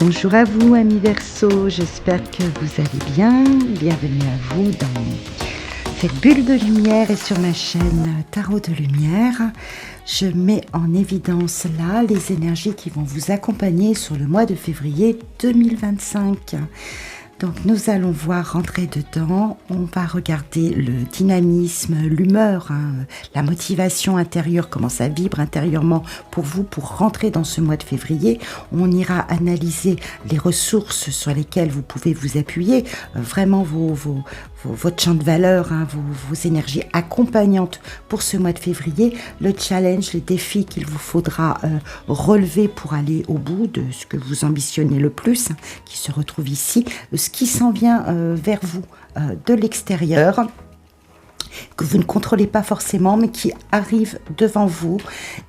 Bonjour à vous, amis Verseau, j'espère que vous allez bien. Bienvenue à vous dans cette bulle de lumière et sur ma chaîne Tarot de Lumière. Je mets en évidence là les énergies qui vont vous accompagner sur le mois de février 2025. Donc nous allons voir rentrer dedans, on va regarder le dynamisme, l'humeur, la motivation intérieure, comment ça vibre intérieurement pour vous pour rentrer dans ce mois de février. On ira analyser les ressources sur lesquelles vous pouvez vous appuyer, vraiment votre champ de valeur, vos énergies accompagnantes pour ce mois de février, le challenge, les défis qu'il vous faudra relever pour aller au bout de ce que vous ambitionnez le plus, qui se retrouve ici, ce qui s'en vient vers vous de l'extérieur, que vous ne contrôlez pas forcément, mais qui arrive devant vous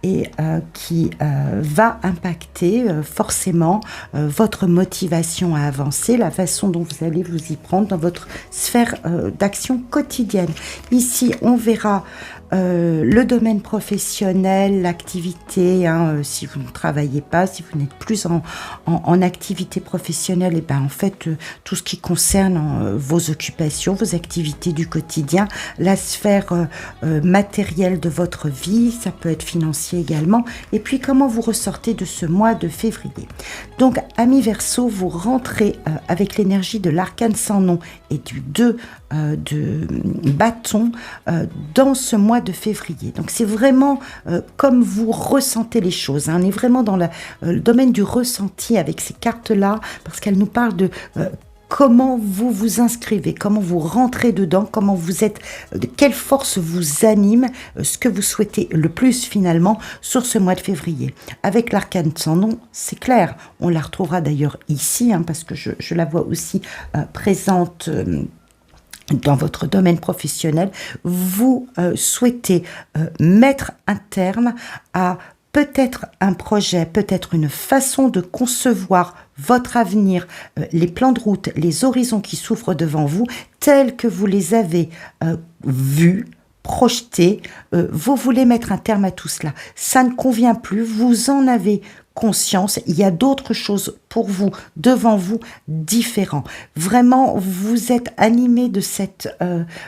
et qui va impacter forcément votre motivation à avancer, la façon dont vous allez vous y prendre dans votre sphère d'action quotidienne. Ici, on verra le domaine professionnel, l'activité, si vous ne travaillez pas, si vous n'êtes plus en activité professionnelle, et en fait tout ce qui concerne vos occupations, vos activités du quotidien, la sphère matérielle de votre vie, ça peut être financier également, et puis comment vous ressortez de ce mois de février. Donc, amis Verseau, vous rentrez avec l'énergie de l'arcane sans nom et du 2 de bâton dans ce mois de février. Donc c'est vraiment comme vous ressentez les choses. On est vraiment dans le domaine du ressenti avec ces cartes-là, parce qu'elles nous parlent de comment vous vous inscrivez, comment vous rentrez dedans, comment vous êtes, de quelle force vous anime, ce que vous souhaitez le plus finalement sur ce mois de février. Avec l'arcane sans nom, c'est clair. On la retrouvera d'ailleurs ici, parce que je la vois aussi présente dans votre domaine professionnel. Vous souhaitez mettre un terme à peut-être un projet, peut-être une façon de concevoir votre avenir, les plans de route, les horizons qui s'ouvrent devant vous, tels que vous les avez vus, projetés. Vous voulez mettre un terme à tout cela. Ça ne convient plus, vous en avez conscience, il y a d'autres choses pour vous, devant vous, différents. Vraiment, vous êtes animé de cette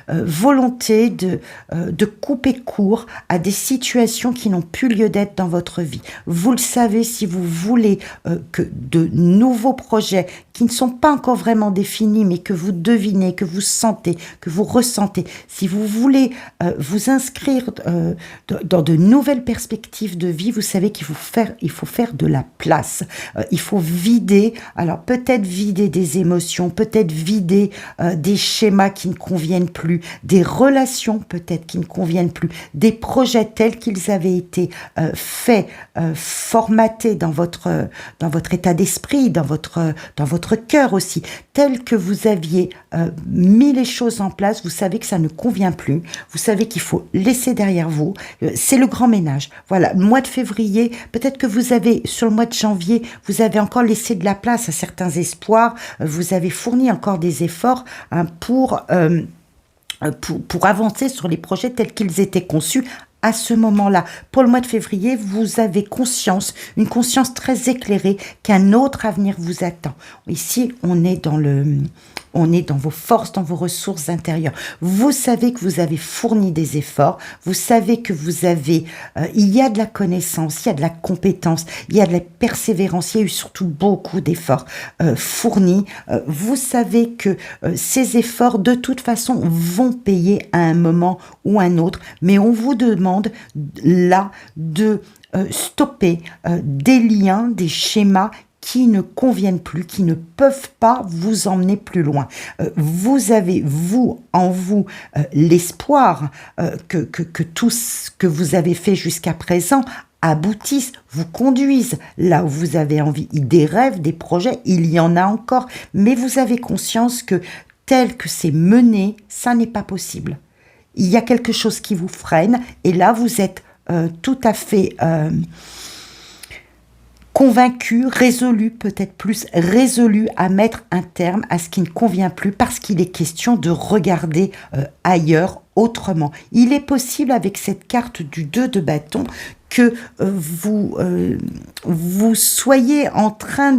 volonté de couper court à des situations qui n'ont plus lieu d'être dans votre vie. Vous le savez, si vous voulez que de nouveaux projets qui ne sont pas encore vraiment définis, mais que vous devinez, que vous sentez, que vous ressentez, si vous voulez vous inscrire dans de nouvelles perspectives de vie, vous savez qu'il faut faire de la place. Il faut vider, alors peut-être vider des émotions, peut-être vider des schémas qui ne conviennent plus, des relations peut-être qui ne conviennent plus, des projets tels qu'ils avaient été faits, formatés dans votre état d'esprit, dans votre cœur aussi, tels que vous aviez mis les choses en place. Vous savez que ça ne convient plus, vous savez qu'il faut laisser derrière vous. C'est le grand ménage. Voilà, le mois de février, peut-être que vous avez, sur le mois de janvier, vous avez encore laissé de la place à certains espoirs, vous avez fourni encore des efforts pour avancer sur les projets tels qu'ils étaient conçus à ce moment-là. Pour le mois de février, vous avez conscience, une conscience très éclairée qu'un autre avenir vous attend. Ici, on est dans vos forces, dans vos ressources intérieures. Vous savez que vous avez fourni des efforts, vous savez que il y a de la connaissance, il y a de la compétence, il y a de la persévérance, il y a eu surtout beaucoup d'efforts fournis. Vous savez que ces efforts, de toute façon, vont payer à un moment ou un autre, mais on vous demande là de stopper des liens, des schémas qui ne conviennent plus, qui ne peuvent pas vous emmener plus loin. Vous avez, en vous, l'espoir que tout ce que vous avez fait jusqu'à présent aboutisse, vous conduise là où vous avez envie. Des rêves, des projets, il y en a encore, mais vous avez conscience que tel que c'est mené, ça n'est pas possible. Il y a quelque chose qui vous freine, et là vous êtes tout à fait convaincu, résolu, peut-être plus résolu à mettre un terme à ce qui ne convient plus, parce qu'il est question de regarder ailleurs, autrement. Il est possible, avec cette carte du 2 de bâton, que vous soyez en train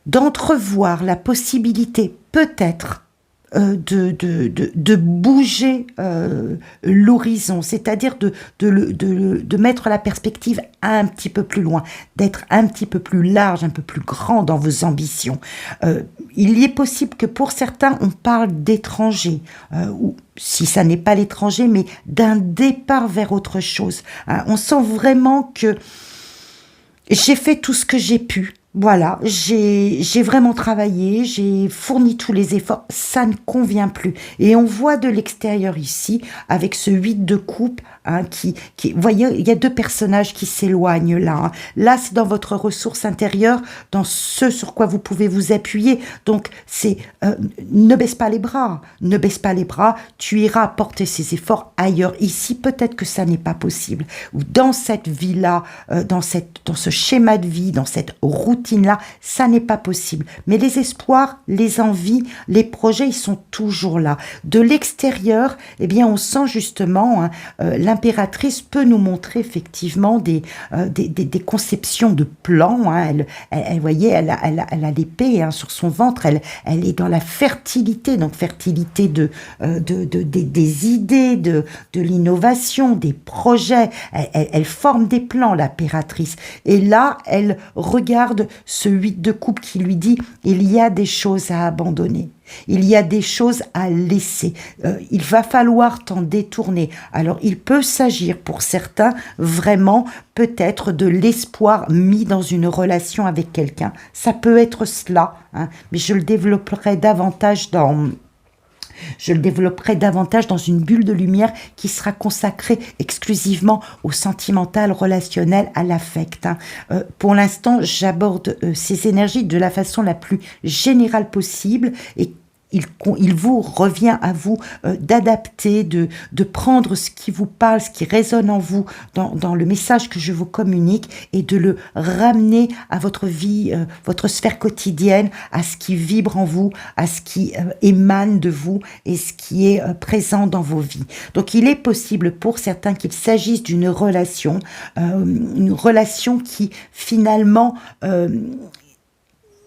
d'entrevoir la possibilité peut-être de bouger l'horizon, c'est-à-dire de mettre la perspective un petit peu plus loin, d'être un petit peu plus large, un peu plus grand dans vos ambitions. Il y est possible que pour certains, on parle d'étrangers, ou si ça n'est pas l'étranger, mais d'un départ vers autre chose. On sent vraiment que j'ai fait tout ce que j'ai pu. Voilà, j'ai vraiment travaillé, j'ai fourni tous les efforts, ça ne convient plus. Et on voit de l'extérieur ici, avec ce 8 de coupe, vous voyez, il y a deux personnages qui s'éloignent là. Là, c'est dans votre ressource intérieure, dans ce sur quoi vous pouvez vous appuyer. Donc, ne baisse pas les bras, tu iras porter ces efforts ailleurs. Ici, peut-être que ça n'est pas possible. Ou dans cette vie-là, dans ce schéma de vie, dans cette routine-là, ça n'est pas possible. Mais les espoirs, les envies, les projets, ils sont toujours là. De l'extérieur, eh bien, on sent justement, l'impératrice peut nous montrer effectivement des conceptions de plans. Elle voyez, elle a l'épée sur son ventre. Elle est dans la fertilité, donc fertilité des idées, de l'innovation, des projets. Elle forme des plans, l'impératrice. Et là, elle regarde ce 8 de coupe qui lui dit « il y a des choses à abandonner ». Il y a des choses à laisser. Il va falloir t'en détourner. Alors, il peut s'agir pour certains vraiment peut-être de l'espoir mis dans une relation avec quelqu'un. Ça peut être cela, mais je le développerai davantage dans une bulle de lumière qui sera consacrée exclusivement au sentimental, relationnel, à l'affect. Pour l'instant, j'aborde ces énergies de la façon la plus générale possible et il vous revient à vous d'adapter, de prendre ce qui vous parle, ce qui résonne en vous dans le message que je vous communique et de le ramener à votre vie, votre sphère quotidienne, à ce qui vibre en vous, à ce qui émane de vous et ce qui est présent dans vos vies. Donc il est possible pour certains qu'il s'agisse d'une relation qui finalement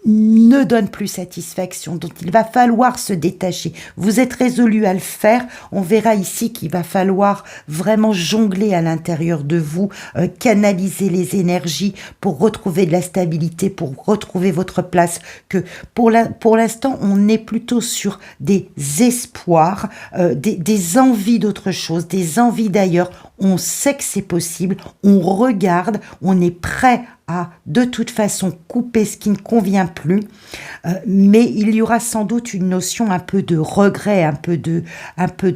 ne donne plus satisfaction, dont il va falloir se détacher. Vous êtes résolu à le faire. On verra ici qu'il va falloir vraiment jongler à l'intérieur de vous, canaliser les énergies pour retrouver de la stabilité, pour retrouver votre place. Que pour l'instant, on est plutôt sur des espoirs, des envies d'autre chose, des envies d'ailleurs. On sait que c'est possible, on regarde, on est prêt à de toute façon couper ce qui ne convient plus, mais il y aura sans doute une notion un peu de regret, un peu de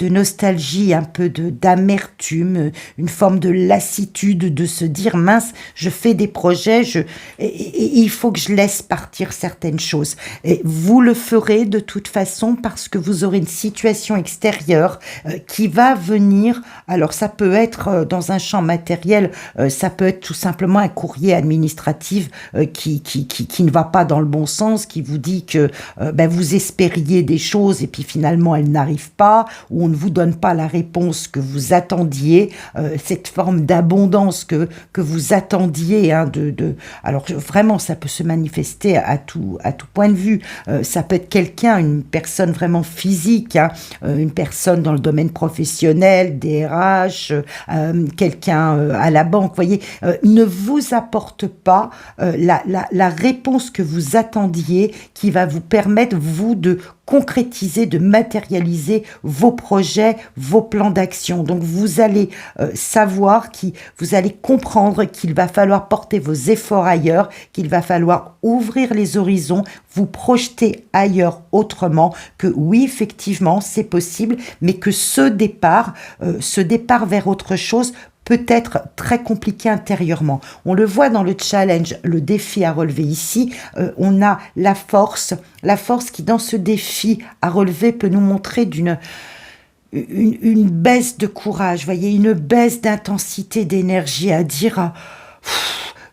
nostalgie, un peu d'amertume, une forme de lassitude de se dire mince, je fais des projets, et il faut que je laisse partir certaines choses. Et vous le ferez de toute façon parce que vous aurez une situation extérieure qui va venir. Alors ça peut être dans un champ matériel, ça peut être tout simplement un courrier administratif qui ne va pas dans le bon sens, qui vous dit que vous espériez des choses et puis finalement elles n'arrivent pas, ou on ne vous donne pas la réponse que vous attendiez, cette forme d'abondance que vous attendiez. Alors vraiment, ça peut se manifester à tout point de vue. Ça peut être quelqu'un, une personne vraiment physique, une personne dans le domaine professionnel, des RH, quelqu'un à la banque, voyez, ne vous apporte pas la réponse que vous attendiez, qui va vous permettre, vous, de concrétiser, de matérialiser vos projets, vos plans d'action. Donc vous allez vous allez comprendre qu'il va falloir porter vos efforts ailleurs, qu'il va falloir ouvrir les horizons, vous projeter ailleurs autrement, que oui, effectivement, c'est possible, mais que ce départ vers autre chose peut être très compliqué intérieurement. On le voit dans le challenge, le défi à relever ici, on a la force qui dans ce défi à relever peut nous montrer une baisse de courage, voyez, une baisse d'intensité d'énergie à dire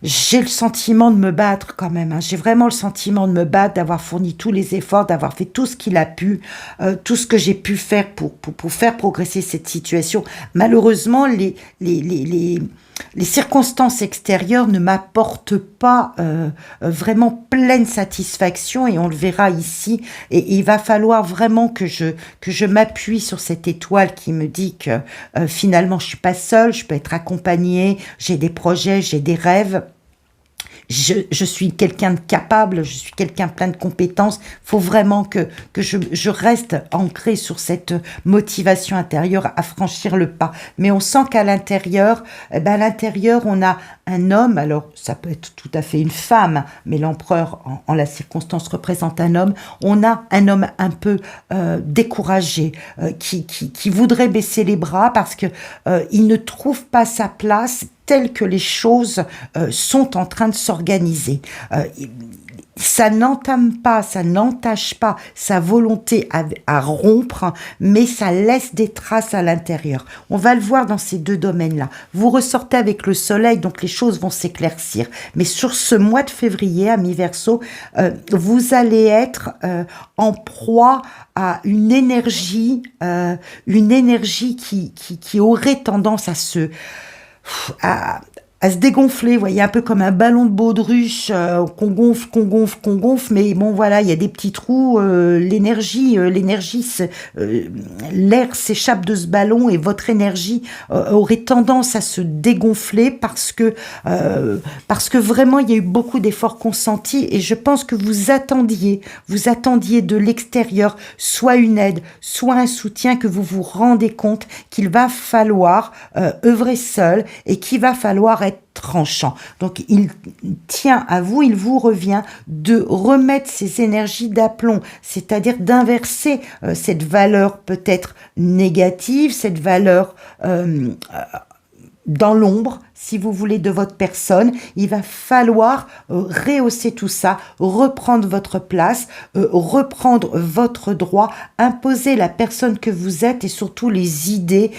j'ai le sentiment de me battre quand même, hein. J'ai vraiment le sentiment de me battre, d'avoir fourni tous les efforts, d'avoir fait tout ce qu'il a pu, tout ce que j'ai pu faire pour faire progresser cette situation. Malheureusement, les circonstances extérieures ne m'apportent pas vraiment pleine satisfaction, et on le verra ici. Et il va falloir vraiment que je m'appuie sur cette étoile qui me dit que finalement je suis pas seule, je peux être accompagnée, j'ai des projets, j'ai des rêves. Je suis quelqu'un de capable, je suis quelqu'un plein de compétences. Il faut vraiment que je reste ancrée sur cette motivation intérieure à franchir le pas. Mais on sent qu'à l'intérieur, à l'intérieur, on a un homme, alors ça peut être tout à fait une femme, mais l'empereur, en la circonstance, représente un homme. On a un homme un peu découragé, qui voudrait baisser les bras parce que il ne trouve pas sa place telles que les choses sont en train de s'organiser. Ça n'entame pas, ça n'entache pas sa volonté à rompre, mais ça laisse des traces à l'intérieur. On va le voir dans ces deux domaines-là. Vous ressortez avec le soleil, donc les choses vont s'éclaircir. Mais sur ce mois de février, amis Verseau, vous allez être en proie à une énergie qui aurait tendance à se dégonfler, vous voyez, un peu comme un ballon de baudruche qu'on gonfle, mais bon voilà, il y a des petits trous, l'air s'échappe de ce ballon, et votre énergie aurait tendance à se dégonfler parce que vraiment il y a eu beaucoup d'efforts consentis, et je pense que vous attendiez de l'extérieur soit une aide, soit un soutien, que vous vous rendez compte qu'il va falloir œuvrer seul et qu'il va falloir être tranchant. Donc il tient à vous, il vous revient de remettre ces énergies d'aplomb, c'est-à-dire d'inverser cette valeur peut-être négative, cette valeur dans l'ombre, si vous voulez, de votre personne. Il va falloir rehausser tout ça, reprendre votre place, reprendre votre droit, imposer la personne que vous êtes, et surtout les idées,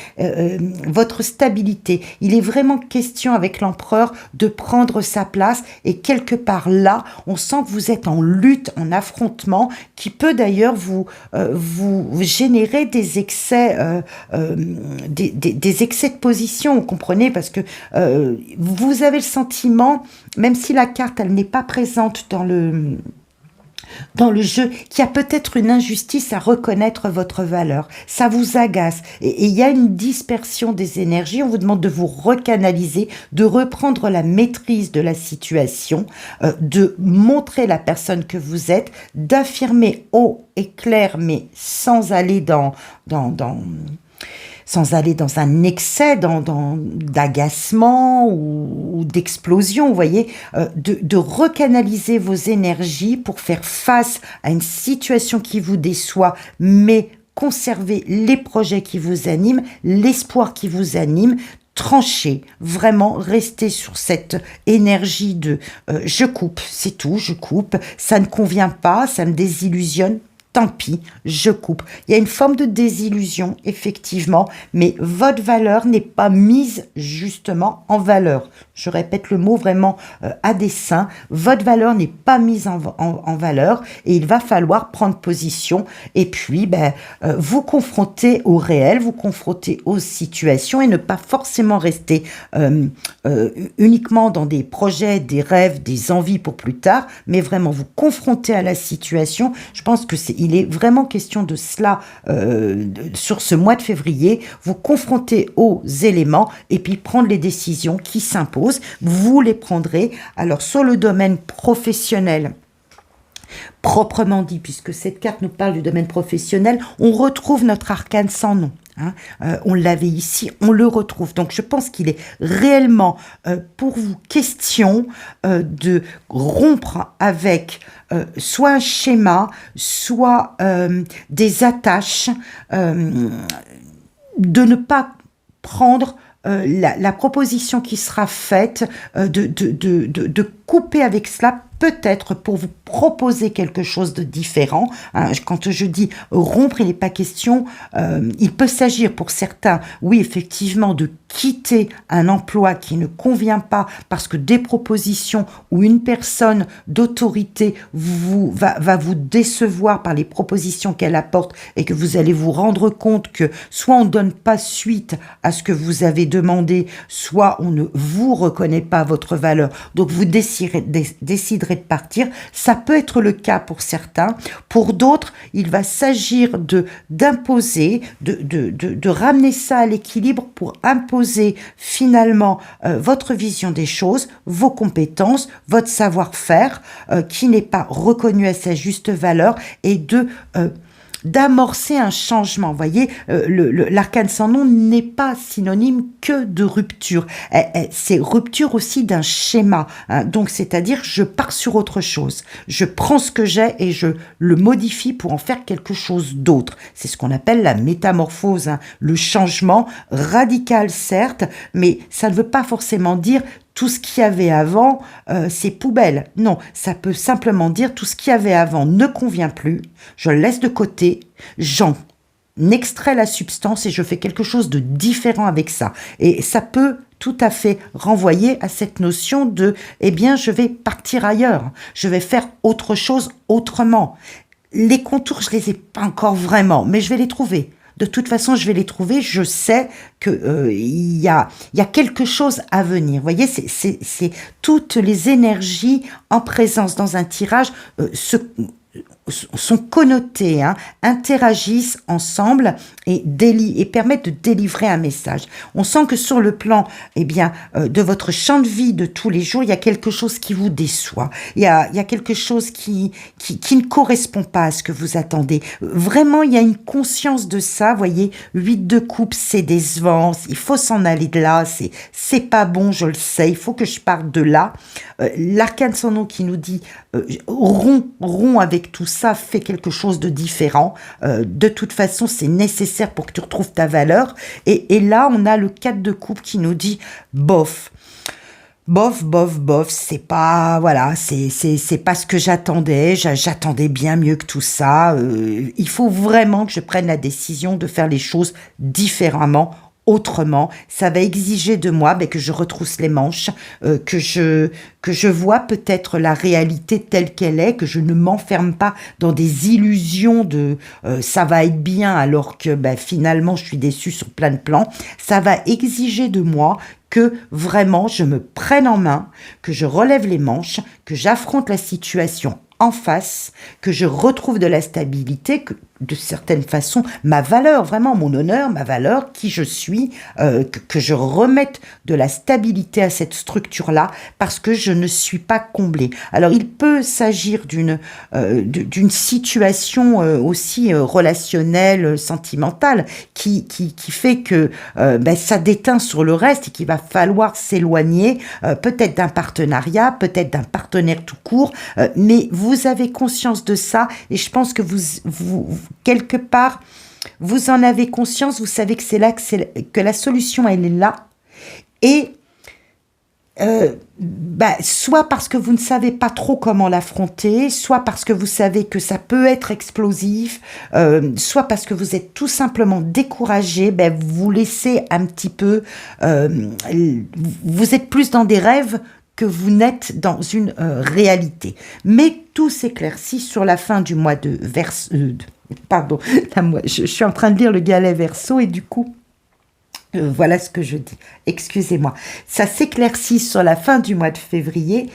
votre stabilité. Il est vraiment question avec l'empereur de prendre sa place, et quelque part là, on sent que vous êtes en lutte, en affrontement, qui peut d'ailleurs vous générer des excès, des excès de position, vous comprenez, parce que vous avez le sentiment, même si la carte elle n'est pas présente dans le jeu, qu'il y a peut-être une injustice à reconnaître votre valeur. Ça vous agace. Et il y a une dispersion des énergies. On vous demande de vous recanaliser, de reprendre la maîtrise de la situation, de montrer la personne que vous êtes, d'affirmer haut et clair, mais sans aller dans un excès d'agacement ou d'explosion, vous voyez, de recanaliser vos énergies pour faire face à une situation qui vous déçoit, mais conserver les projets qui vous animent, l'espoir qui vous anime. Trancher, vraiment rester sur cette énergie de je coupe, c'est tout, je coupe, ça ne convient pas, ça me désillusionne. Tant pis, je coupe. Il y a une forme de désillusion, effectivement, mais votre valeur n'est pas mise justement en valeur. Je répète le mot vraiment à dessein. Votre valeur n'est pas mise en valeur, et il va falloir prendre position et puis vous confronter au réel, vous confronter aux situations, et ne pas forcément rester uniquement dans des projets, des rêves, des envies pour plus tard, mais vraiment vous confronter à la situation. Je pense que il est vraiment question de cela sur ce mois de février, vous confronter aux éléments et puis prendre les décisions qui s'imposent. Vous les prendrez. Alors sur le domaine professionnel, proprement dit, puisque cette carte nous parle du domaine professionnel, on retrouve notre arcane sans nom. On l'avait ici, on le retrouve. Donc je pense qu'il est réellement pour vous question de rompre avec soit un schéma, soit des attaches, de ne pas prendre la proposition qui sera faite, de couper avec cela, peut-être pour vous proposer quelque chose de différent. Hein. Quand je dis rompre, il n'est pas question, il peut s'agir pour certains, oui, effectivement, de quitter un emploi qui ne convient pas parce que des propositions ou une personne d'autorité va vous décevoir par les propositions qu'elle apporte et que vous allez vous rendre compte que soit on ne donne pas suite à ce que vous avez demandé, soit on ne vous reconnaît pas votre valeur. Donc vous déciderez de partir. Ça peut être le cas pour certains. Pour d'autres, il va s'agir d'imposer, de ramener ça à l'équilibre pour imposer finalement votre vision des choses, vos compétences, votre savoir-faire qui n'est pas reconnu à sa juste valeur et d'amorcer un changement. Vous voyez, l'arcane sans nom n'est pas synonyme que de rupture. C'est rupture aussi d'un schéma. Hein. Donc, c'est-à-dire, je pars sur autre chose. Je prends ce que j'ai et je le modifie pour en faire quelque chose d'autre. C'est ce qu'on appelle la métamorphose. Hein. Le changement radical, certes, mais ça ne veut pas forcément dire tout ce qu'il y avait avant, c'est poubelle. Non, ça peut simplement dire tout ce qu'il y avait avant ne convient plus, je le laisse de côté, j'en extrais la substance et je fais quelque chose de différent avec ça. Et ça peut tout à fait renvoyer à cette notion de, eh bien, je vais partir ailleurs, je vais faire autre chose autrement. Les contours, je les ai pas encore vraiment, mais je vais les trouver. De toute façon, je vais les trouver. Je sais que il y a quelque chose à venir. Vous voyez, c'est toutes les énergies en présence dans un tirage sont connotées, hein, interagissent ensemble et permettent de délivrer un message. On sent que sur le plan, de votre champ de vie de tous les jours, il y a quelque chose qui vous déçoit. Il y a quelque chose qui ne correspond pas à ce que vous attendez. Vraiment, il y a une conscience de ça. Vous voyez, 8 de coupe, c'est décevant. Il faut s'en aller de là. C'est pas bon, je le sais. Il faut que je parte de là. L'arcane sans nom qui nous dit romps avec tout ça, fais quelque chose de différent. De toute façon, c'est nécessaire pour que tu retrouves ta valeur. Et là, on a le 4 de coupe qui nous dit bof. Bof, c'est pas, voilà, c'est pas ce que j'attendais. J'attendais bien mieux que tout ça. Il faut vraiment que je prenne la décision de faire les choses différemment. Autrement, ça va exiger de moi que je retrousse les manches, que je vois peut-être la réalité telle qu'elle est, que je ne m'enferme pas dans des illusions de ça va être bien alors que finalement je suis déçue sur plein de plans. Ça va exiger de moi que vraiment je me prenne en main, que je relève les manches, que j'affronte la situation en face, que je retrouve de la stabilité, que de certaine façon, ma valeur, vraiment mon honneur, ma valeur, qui je suis, que je remette de la stabilité à cette structure-là, parce que je ne suis pas comblée. Alors, il peut s'agir d'une situation aussi relationnelle, sentimentale, qui fait que ça déteint sur le reste et qu'il va falloir s'éloigner, peut-être d'un partenariat, peut-être d'un partenaire tout court, mais vous avez conscience de ça, et je pense que vous quelque part, vous en avez conscience, vous savez que c'est là que la solution, elle est là. Et soit parce que vous ne savez pas trop comment l'affronter, soit parce que vous savez que ça peut être explosif, soit parce que vous êtes tout simplement découragé, vous vous laissez un petit peu... vous êêtre plus dans des rêves que vous n'êtes dans une réalité. Mais tout s'éclaircit sur la fin du mois de Verseau. Pardon, je suis en train de lire le galet Verseau et du coup, voilà ce que je dis. Excusez-moi. Ça s'éclaircit sur la fin du mois de février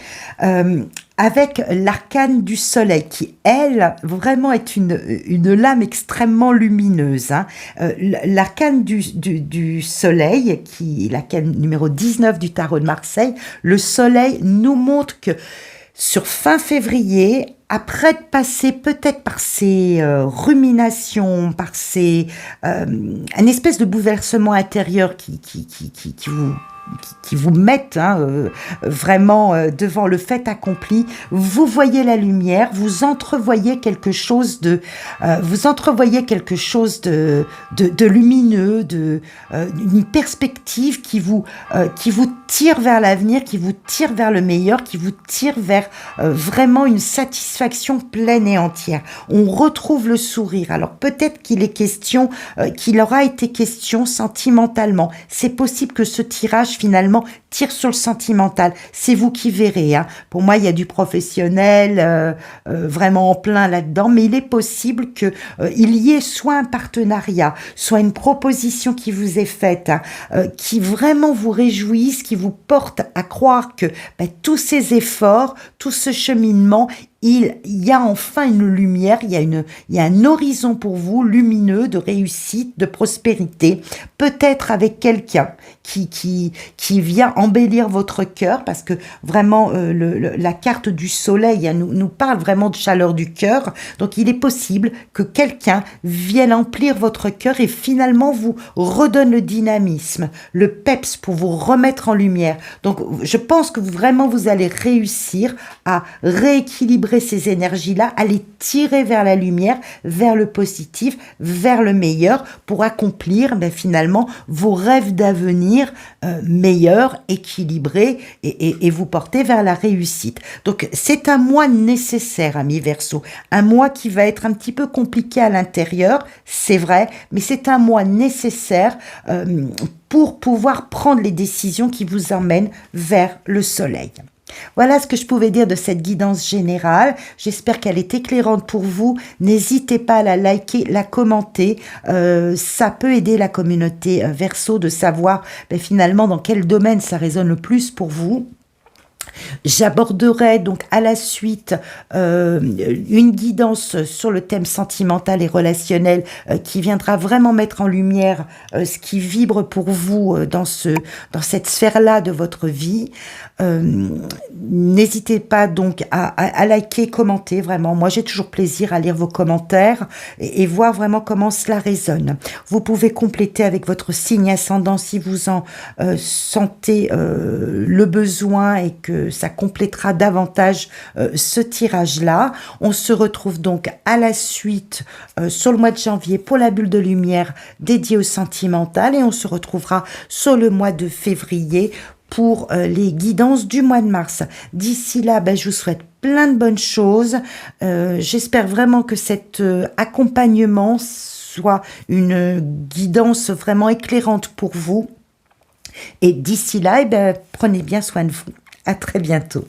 avec l'arcane du soleil qui, elle, vraiment est une lame extrêmement lumineuse. Hein. L'arcane du soleil, qui est l'arcane numéro 19 du tarot de Marseille, le soleil nous montre que sur fin février, après de passer peut-être par ces ruminations, par ces un espèce de bouleversement intérieur qui vous mettent vraiment devant le fait accompli, vous voyez la lumière, vous entrevoyez quelque chose de lumineux, une perspective qui vous tire vers l'avenir, qui vous tire vers le meilleur, qui vous tire vers vraiment une satisfaction pleine et entière. On retrouve le sourire. Alors peut-être qu'il aura été question sentimentalement. C'est possible que ce tirage finalement tire sur le sentimental. C'est vous qui verrez. Pour moi, il y a du professionnel vraiment en plein là-dedans, mais il est possible que il y ait soit un partenariat, soit une proposition qui vous est faite, qui vraiment vous réjouisse, qui vous porte à croire que tous ces efforts, tout ce cheminement, il y a enfin une lumière, il y a un horizon pour vous lumineux de réussite, de prospérité, peut-être avec quelqu'un qui vient embellir votre cœur, parce que vraiment la carte du soleil nous parle vraiment de chaleur du cœur, donc il est possible que quelqu'un vienne emplir votre cœur et finalement vous redonne le dynamisme, le peps pour vous remettre en lumière. Donc je pense que vraiment vous allez réussir à rééquilibrer ces énergies-là, à les tirer vers la lumière, vers le positif, vers le meilleur, pour accomplir finalement vos rêves d'avenir meilleurs, équilibrés et vous porter vers la réussite. Donc c'est un mois nécessaire, amis Verseau, un mois qui va être un petit peu compliqué à l'intérieur, c'est vrai, mais c'est un mois nécessaire pour pouvoir prendre les décisions qui vous emmènent vers le soleil. Voilà ce que je pouvais dire de cette guidance générale. J'espère qu'elle est éclairante pour vous. N'hésitez pas à la liker, la commenter. Ça peut aider la communauté Verseau de savoir finalement dans quel domaine ça résonne le plus pour vous. J'aborderai donc à la suite une guidance sur le thème sentimental et relationnel qui viendra vraiment mettre en lumière ce qui vibre pour vous dans cette sphère-là de votre vie. N'hésitez pas donc à liker, commenter, vraiment. Moi, j'ai toujours plaisir à lire vos commentaires et voir vraiment comment cela résonne. Vous pouvez compléter avec votre signe ascendant si vous en sentez le besoin et que ça complétera davantage ce tirage-là. On se retrouve donc à la suite sur le mois de janvier pour la bulle de lumière dédiée au sentimental et on se retrouvera sur le mois de février pour les guidances du mois de mars. D'ici là, je vous souhaite plein de bonnes choses. J'espère vraiment que cet accompagnement soit une guidance vraiment éclairante pour vous. Et d'ici là, prenez bien soin de vous. À très bientôt.